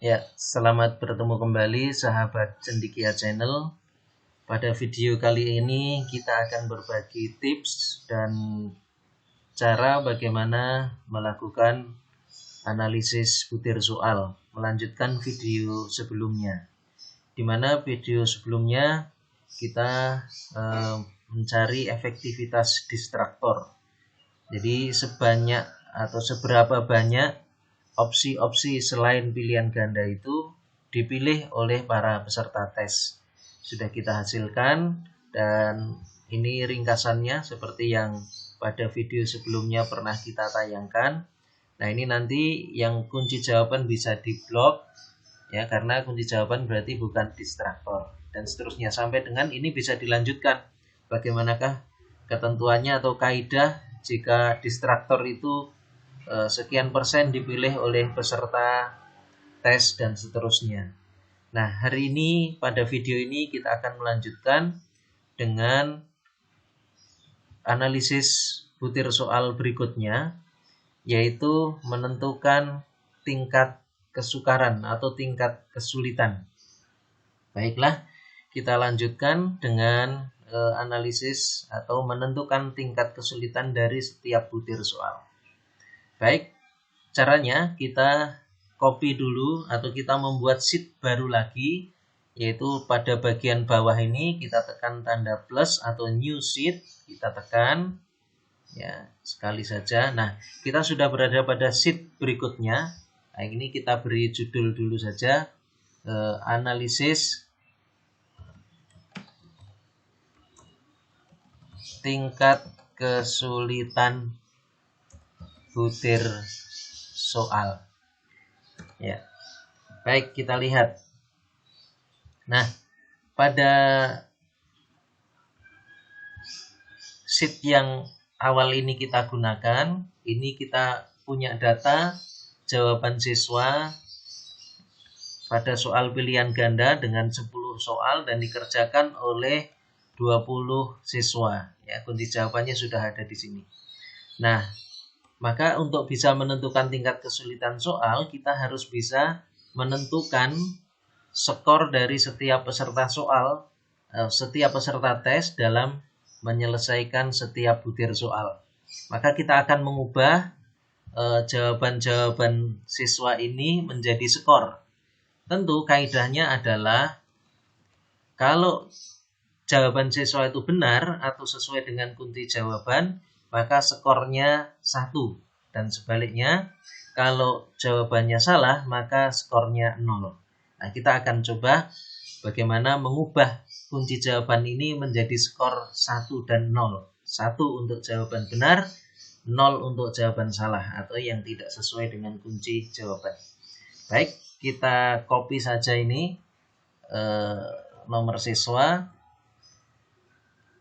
Ya, selamat bertemu kembali sahabat Cendikia Channel. Pada video kali ini kita akan berbagi tips dan cara bagaimana melakukan analisis butir soal. Melanjutkan video sebelumnya. Di mana video sebelumnya kita mencari efektivitas distraktor. Jadi sebanyak atau seberapa banyak opsi-opsi selain pilihan ganda itu dipilih oleh para peserta tes. Sudah kita hasilkan dan ini ringkasannya seperti yang pada video sebelumnya pernah kita tayangkan. Nah, ini nanti yang kunci jawaban bisa diblok ya, karena kunci jawaban berarti bukan distraktor dan seterusnya sampai dengan ini bisa dilanjutkan. Bagaimanakah ketentuannya atau kaidah jika distraktor itu sekian persen dipilih oleh peserta tes dan seterusnya. Nah, hari ini pada video ini kita akan melanjutkan dengan analisis butir soal berikutnya, yaitu menentukan tingkat kesukaran atau tingkat kesulitan. Baiklah, kita lanjutkan dengan analisis atau menentukan tingkat kesulitan dari setiap butir soal. Baik, caranya kita copy dulu atau kita membuat sheet baru lagi, yaitu pada bagian bawah ini kita tekan tanda plus atau new sheet, kita tekan ya sekali saja. Nah, kita sudah berada pada sheet berikutnya. Nah, ini kita beri judul dulu saja, analisis tingkat kesulitan butir soal. Ya. Baik, kita lihat. Nah, pada sheet yang awal ini kita gunakan, ini kita punya data jawaban siswa pada soal pilihan ganda dengan 10 soal dan dikerjakan oleh 20 siswa. Ya, kunci jawabannya sudah ada di sini. Nah, maka untuk bisa menentukan tingkat kesulitan soal, kita harus bisa menentukan skor dari setiap peserta soal, setiap peserta tes dalam menyelesaikan setiap butir soal. Maka kita akan mengubah jawaban-jawaban siswa ini menjadi skor. Tentu kaidahnya adalah kalau jawaban siswa itu benar atau sesuai dengan kunci jawaban, maka skornya 1. Dan sebaliknya, kalau jawabannya salah, maka skornya 0. Nah, kita akan coba bagaimana mengubah kunci jawaban ini menjadi skor 1 dan 0. 1 untuk jawaban benar, 0 untuk jawaban salah atau yang tidak sesuai dengan kunci jawaban. Baik, kita copy saja ini nomor siswa.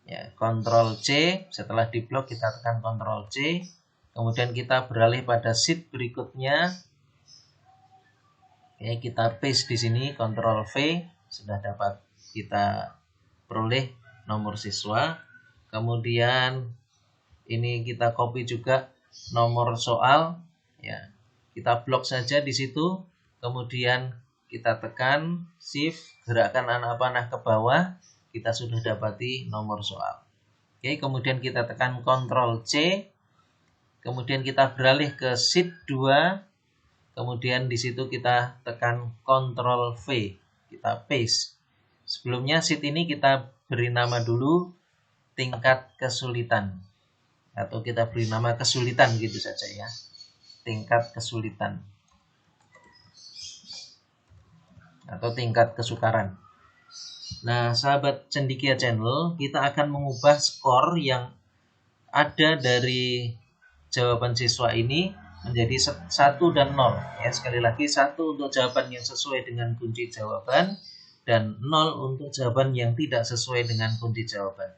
Ya, Ctrl C, setelah diblok kita tekan Ctrl C, kemudian kita beralih pada sheet berikutnya. Oke, kita paste di sini Ctrl V, sudah dapat kita peroleh nomor siswa. Kemudian ini kita copy juga nomor soal, ya. Kita blok saja di situ, kemudian kita tekan Shift, gerakkan anak panah ke bawah. Kita sudah dapati nomor soal. Oke, kemudian kita tekan Ctrl C. Kemudian kita beralih ke sheet 2. Kemudian di situ kita tekan Ctrl V. Kita paste. Sebelumnya sheet ini kita beri nama dulu tingkat kesulitan. Atau kita beri nama kesulitan gitu saja ya. Tingkat kesulitan. Atau tingkat kesukaran. Nah, sahabat Cendikia Channel, kita akan mengubah skor yang ada dari jawaban siswa ini menjadi 1 dan 0. Ya, sekali lagi 1 untuk jawaban yang sesuai dengan kunci jawaban dan 0 untuk jawaban yang tidak sesuai dengan kunci jawaban.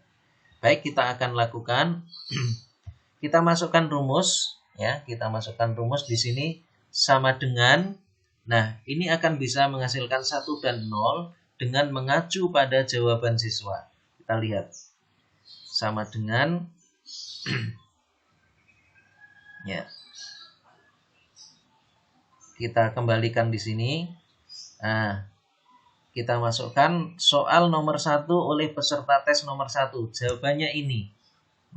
Baik, kita akan lakukan. Kita masukkan rumus, ya. Kita masukkan rumus di sini sama dengan. Nah, ini akan bisa menghasilkan 1 dan 0 dengan mengacu pada jawaban siswa. Kita lihat. Sama dengan ya. Kita kembalikan di sini. Nah, kita masukkan soal nomor 1 oleh peserta tes nomor 1. Jawabannya ini.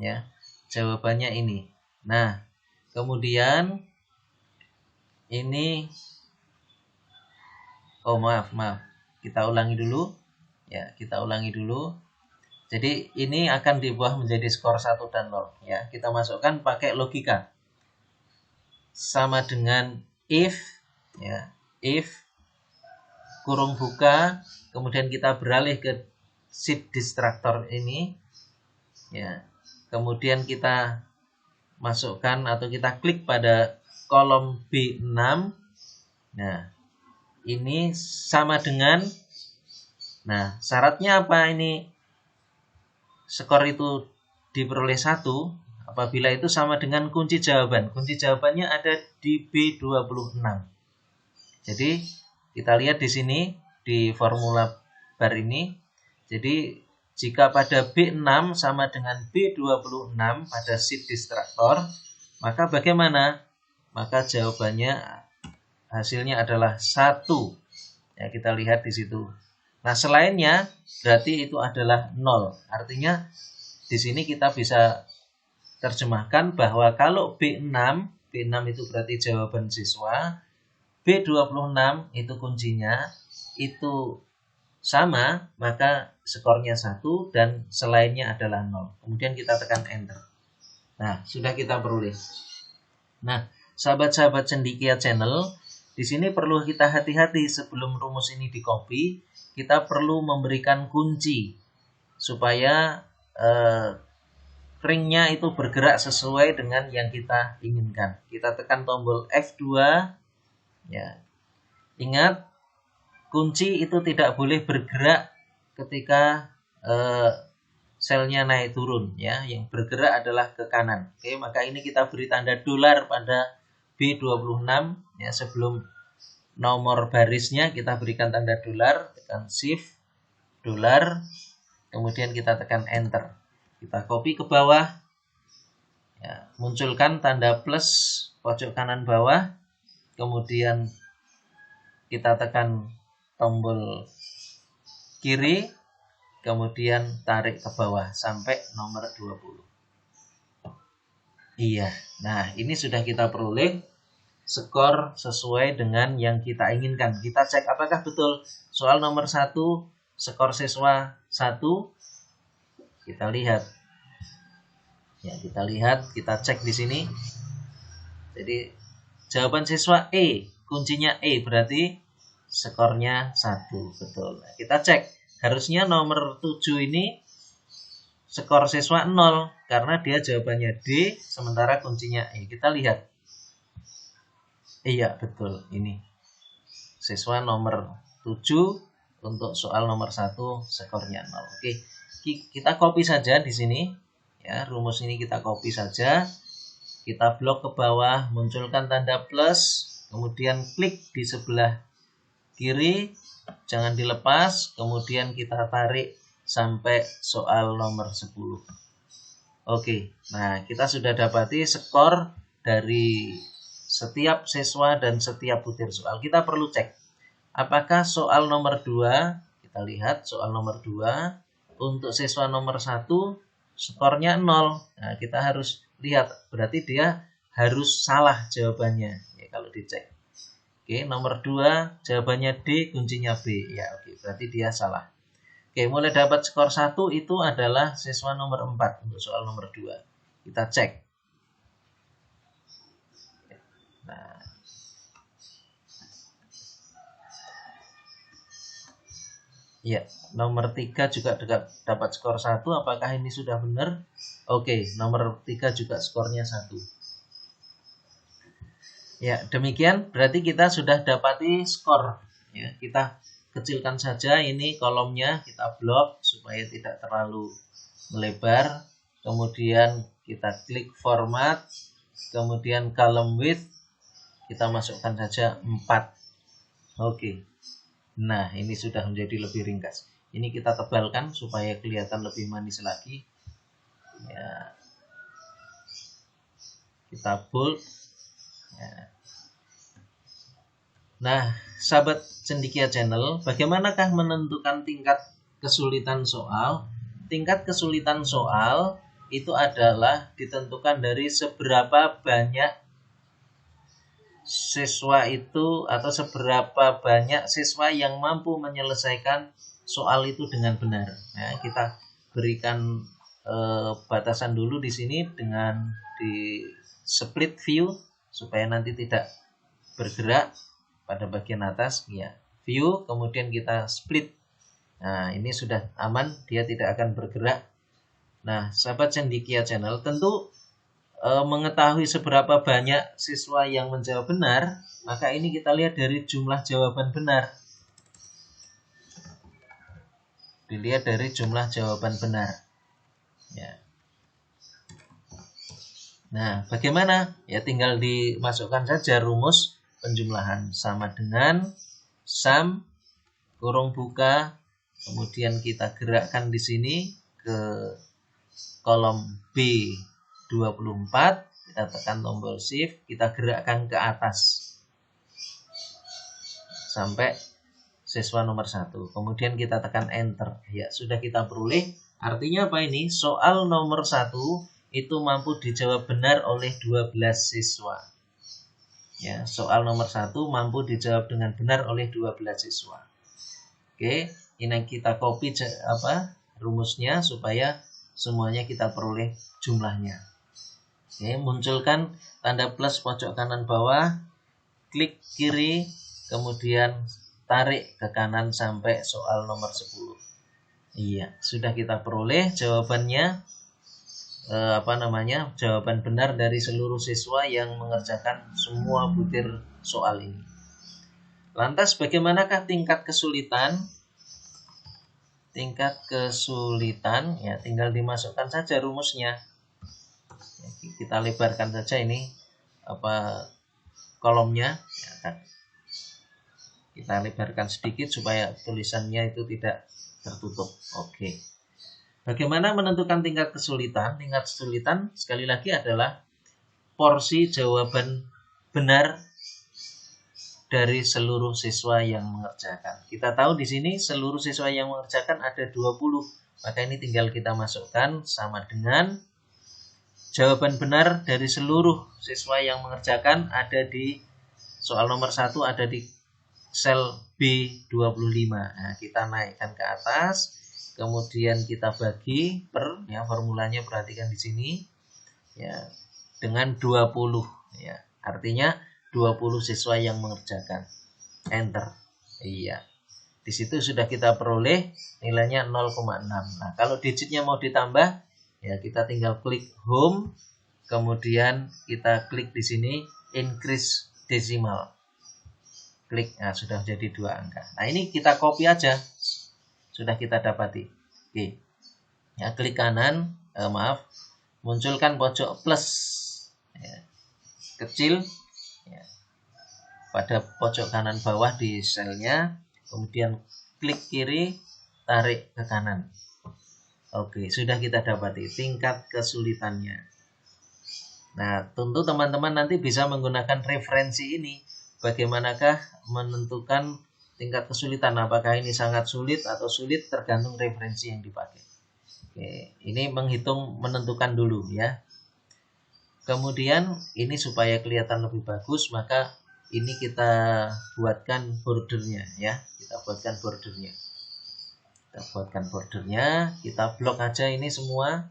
Ya, jawabannya ini. Nah, kemudian ini, oh maaf. Kita ulangi dulu. Ya, kita ulangi dulu. Jadi ini akan diubah menjadi skor 1 dan 0. Ya, kita masukkan pakai logika. Sama dengan if, ya, if kurung buka, kemudian kita beralih ke shift distractor ini, ya. Kemudian kita masukkan atau kita klik pada kolom B6. Nah, ini sama dengan, nah syaratnya apa ini? Skor itu diperoleh 1 apabila itu sama dengan kunci jawaban. Kunci jawabannya ada di B26. Jadi kita lihat di sini di formula bar ini. Jadi jika pada B6 sama dengan B26 pada shift distractor, maka bagaimana? Maka jawabannya hasilnya adalah 1. Ya, kita lihat di situ. Nah, selainnya berarti itu adalah 0. Artinya di sini kita bisa terjemahkan bahwa kalau B6 itu berarti jawaban siswa, B26 itu kuncinya, itu sama, maka skornya 1 dan selainnya adalah 0. Kemudian kita tekan enter. Nah, sudah kita peroleh. Nah, sahabat-sahabat Cendekia Channel, di sini perlu kita hati-hati sebelum rumus ini di-copy, kita perlu memberikan kunci supaya ringnya itu bergerak sesuai dengan yang kita inginkan. Kita tekan tombol F2, ya. Ingat, kunci itu tidak boleh bergerak ketika selnya naik turun, ya. Yang bergerak adalah ke kanan. Oke, maka ini kita beri tanda dolar pada B26, ya. Sebelum nomor barisnya kita berikan tanda dolar, tekan shift dolar, kemudian kita tekan enter. Kita copy ke bawah, ya, munculkan tanda plus pojok kanan bawah, kemudian kita tekan tombol kiri, kemudian tarik ke bawah sampai nomor 20. Iya, nah ini sudah kita peroleh skor sesuai dengan yang kita inginkan. Kita cek apakah betul soal nomor 1 skor siswa 1. Kita lihat. Ya, kita cek di sini. Jadi jawaban siswa E, kuncinya E, berarti skornya 1, betul. Nah, kita cek, harusnya nomor 7 ini skor siswa 0 karena dia jawabannya D, sementara kuncinya E. Kita lihat. Iya, betul. Ini siswa nomor 7 untuk soal nomor 1 skornya 0. Oke, kita copy saja di sini. Ya, rumus ini kita copy saja. Kita blok ke bawah, munculkan tanda plus, kemudian klik di sebelah kiri, jangan dilepas, kemudian kita tarik sampai soal nomor 10. Oke, nah kita sudah dapati skor dari setiap siswa dan setiap butir soal. Kita perlu cek, apakah soal nomor 2, kita lihat soal nomor 2, untuk siswa nomor 1, skornya 0. Nah, kita harus lihat, berarti dia harus salah jawabannya ya, kalau dicek. Oke, nomor 2 jawabannya D, kuncinya B. Ya, oke, berarti dia salah. Oke, mulai dapat skor 1 itu adalah siswa nomor 4 untuk soal nomor 2. Kita cek. Nah, ya, nomor 3 juga dapat skor 1. Apakah ini sudah benar? Oke, nomor 3 juga skornya 1. Ya, demikian berarti kita sudah dapati skor. Ya, kita kecilkan saja ini kolomnya, kita blok supaya tidak terlalu melebar. Kemudian kita klik format, kemudian column width, kita masukkan saja 4. Oke. Nah, ini sudah menjadi lebih ringkas. Ini kita tebalkan supaya kelihatan lebih manis lagi. Ya. Kita bold. Ya. Nah, sahabat Cendekia Channel, bagaimanakah menentukan tingkat kesulitan soal? Tingkat kesulitan soal itu adalah ditentukan dari seberapa banyak siswa itu atau seberapa banyak siswa yang mampu menyelesaikan soal itu dengan benar. Nah, kita berikan batasan dulu di sini dengan di split view supaya nanti tidak bergerak pada bagian atas ya, view, kemudian kita split. Nah, ini sudah aman, dia tidak akan bergerak. Nah, sahabat Cendekia Channel, tentu mengetahui seberapa banyak siswa yang menjawab benar, maka ini kita lihat dari jumlah jawaban benar. Dilihat dari jumlah jawaban benar. Ya. Nah, bagaimana? Ya tinggal dimasukkan saja rumus penjumlahan sama dengan sum kurung buka, kemudian kita gerakkan di sini ke kolom B24, kita tekan tombol shift, kita gerakkan ke atas sampai siswa nomor 1. Kemudian kita tekan enter. Ya, sudah kita peroleh. Artinya apa ini? Soal nomor 1 itu mampu dijawab benar oleh 12 siswa. Ya, soal nomor 1 mampu dijawab dengan benar oleh 12 siswa. Oke, ini kita copy rumusnya supaya semuanya kita peroleh jumlahnya. Oke, munculkan tanda plus pojok kanan bawah, klik kiri, kemudian tarik ke kanan sampai soal nomor 10. Iya, sudah kita peroleh jawabannya. Jawaban benar dari seluruh siswa yang mengerjakan semua butir soal ini. Lantas bagaimanakah tingkat kesulitan? Tingkat kesulitan ya tinggal dimasukkan saja rumusnya. Kita lebarkan saja ini kolomnya ya, kan? Kita lebarkan sedikit supaya tulisannya itu tidak tertutup. Oke. Bagaimana menentukan tingkat kesulitan? Tingkat kesulitan sekali lagi adalah porsi jawaban benar dari seluruh siswa yang mengerjakan. Kita tahu di sini seluruh siswa yang mengerjakan ada 20. Maka ini tinggal kita masukkan sama dengan jawaban benar dari seluruh siswa yang mengerjakan ada di soal nomor 1 ada di sel B25. Nah, kita naikkan ke atas. Kemudian kita bagi per ya formulanya perhatikan di sini ya dengan 20 ya. Artinya 20 siswa yang mengerjakan. Enter. Iya. Di situ sudah kita peroleh nilainya 0,6. Nah, kalau digitnya mau ditambah ya kita tinggal klik home, kemudian kita klik di sini increase decimal. Klik, nah sudah jadi 2 angka. Nah, ini kita copy aja. Sudah kita dapati. Oke. Ya, klik kanan, munculkan pojok plus ya, kecil ya, pada pojok kanan bawah di selnya, kemudian klik kiri, tarik ke kanan. Oke, sudah kita dapati tingkat kesulitannya. Nah, tentu teman-teman nanti bisa menggunakan referensi ini. Bagaimanakah menentukan tingkat kesulitan, apakah ini sangat sulit atau sulit, tergantung referensi yang dipakai. Oke, ini menentukan dulu ya. Kemudian ini supaya kelihatan lebih bagus, maka ini kita buatkan bordernya ya. Kita buatkan bordernya. Kita blok aja ini semua.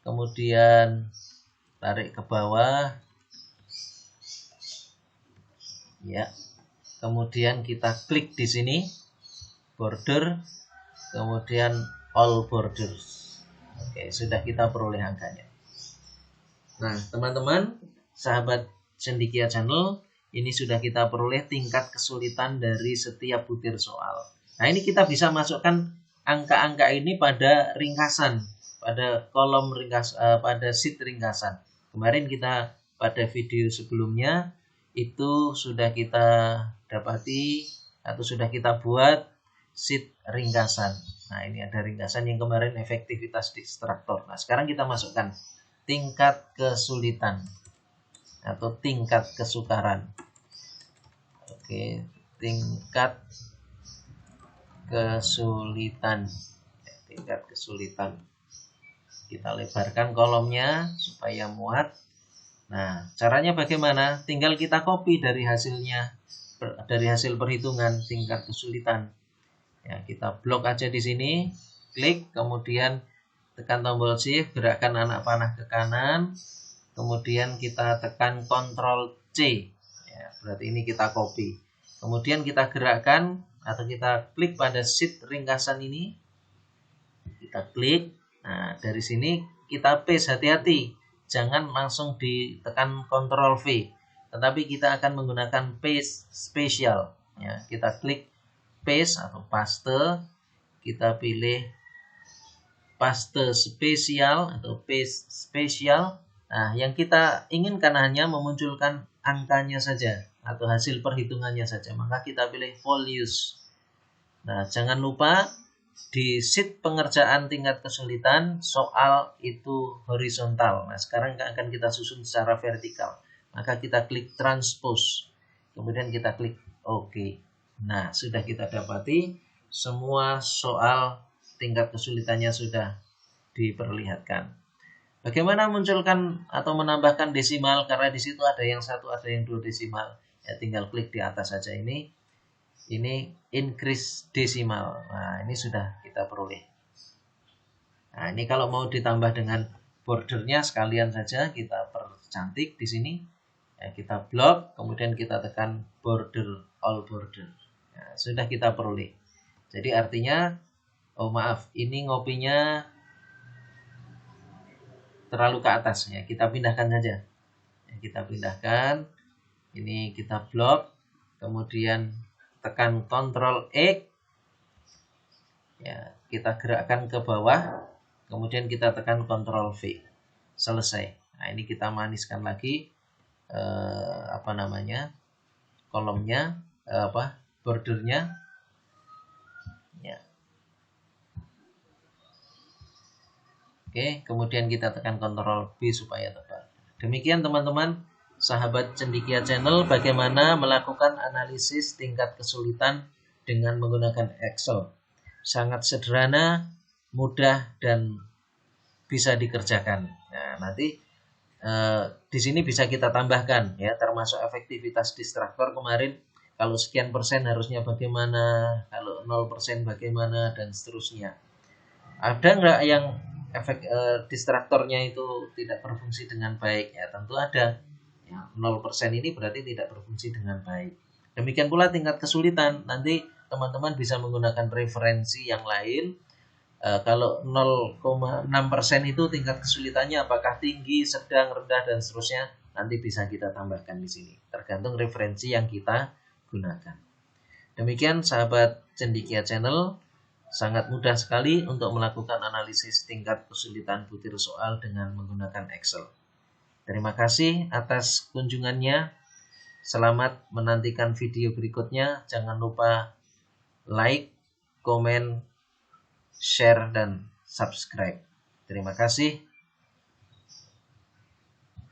Kemudian tarik ke bawah. Ya. Kemudian kita klik di sini border, kemudian all borders. Oke, sudah kita peroleh angkanya. Nah, teman-teman, sahabat Cendekia Channel, ini sudah kita peroleh tingkat kesulitan dari setiap butir soal. Nah, ini kita bisa masukkan angka-angka ini pada ringkasan, pada kolom pada sheet ringkasan. Kemarin kita pada video sebelumnya itu sudah kita dapati atau sudah kita buat sheet ringkasan. Nah, ini ada ringkasan yang kemarin efektivitas distraktor. Nah, sekarang kita masukkan tingkat kesulitan atau tingkat kesukaran. Oke, tingkat kesulitan. Tingkat kesulitan. Kita lebarkan kolomnya supaya muat. Nah, caranya bagaimana? Tinggal kita copy dari hasilnya, dari hasil perhitungan tingkat kesulitan. Ya, kita blok aja di sini, klik, kemudian tekan tombol shift, gerakkan anak panah ke kanan, kemudian kita tekan Ctrl C. Ya, berarti ini kita copy. Kemudian kita gerakkan atau kita klik pada sheet ringkasan ini. Kita klik. Nah, dari sini kita paste, hati-hati. Jangan langsung ditekan Ctrl V. Tetapi kita akan menggunakan paste spesial. Ya, kita klik paste atau paste. Kita pilih paste spesial atau paste spesial. Nah, yang kita inginkan hanya memunculkan angkanya saja atau hasil perhitungannya saja. Maka kita pilih values. Nah, jangan lupa di sheet pengerjaan tingkat kesulitan soal itu horizontal. Nah, sekarang akan kita susun secara vertikal. Maka kita klik transpose. Kemudian kita klik OK. Nah, sudah kita dapati semua soal tingkat kesulitannya sudah diperlihatkan. Bagaimana munculkan atau menambahkan desimal? Karena di situ ada yang 1, ada yang 2 desimal. Ya, tinggal klik di atas saja ini. Ini increase desimal. Nah, ini sudah kita peroleh. Nah, ini kalau mau ditambah dengan bordernya sekalian saja kita percantik di sini. Ya, kita blok, kemudian kita tekan border, all border. Nah, sudah kita peroleh. Jadi artinya, oh maaf, ini ngopinya terlalu ke atas. Ya, kita pindahkan saja. Ya, kita pindahkan. Ini kita blok, kemudian tekan Ctrl X. Ya, kita gerakkan ke bawah, kemudian kita tekan Ctrl V. Selesai. Nah, ini kita maniskan lagi kolomnya, bordernya. Ya. Oke, kemudian kita tekan Ctrl B supaya tebal. Demikian teman-teman, sahabat Cendekia Channel, bagaimana melakukan analisis tingkat kesulitan dengan menggunakan Excel. Sangat sederhana, mudah, dan bisa dikerjakan. Nah, nanti di sini bisa kita tambahkan, ya, termasuk efektivitas distraktor kemarin. Kalau sekian persen harusnya bagaimana, kalau 0% bagaimana, dan seterusnya. Ada nggak yang efek distraktornya itu tidak berfungsi dengan baik? Ya, tentu ada. Ya, 0% ini berarti tidak berfungsi dengan baik. Demikian pula tingkat kesulitan. Nanti teman-teman bisa menggunakan referensi yang lain. Kalau 0,6% itu tingkat kesulitannya apakah tinggi, sedang, rendah, dan seterusnya, nanti bisa kita tambahkan di sini. Tergantung referensi yang kita gunakan. Demikian sahabat Cendekia Channel, sangat mudah sekali untuk melakukan analisis tingkat kesulitan butir soal dengan menggunakan Excel. Terima kasih atas kunjungannya. Selamat menantikan video berikutnya. Jangan lupa like, komen, share, dan subscribe. Terima kasih.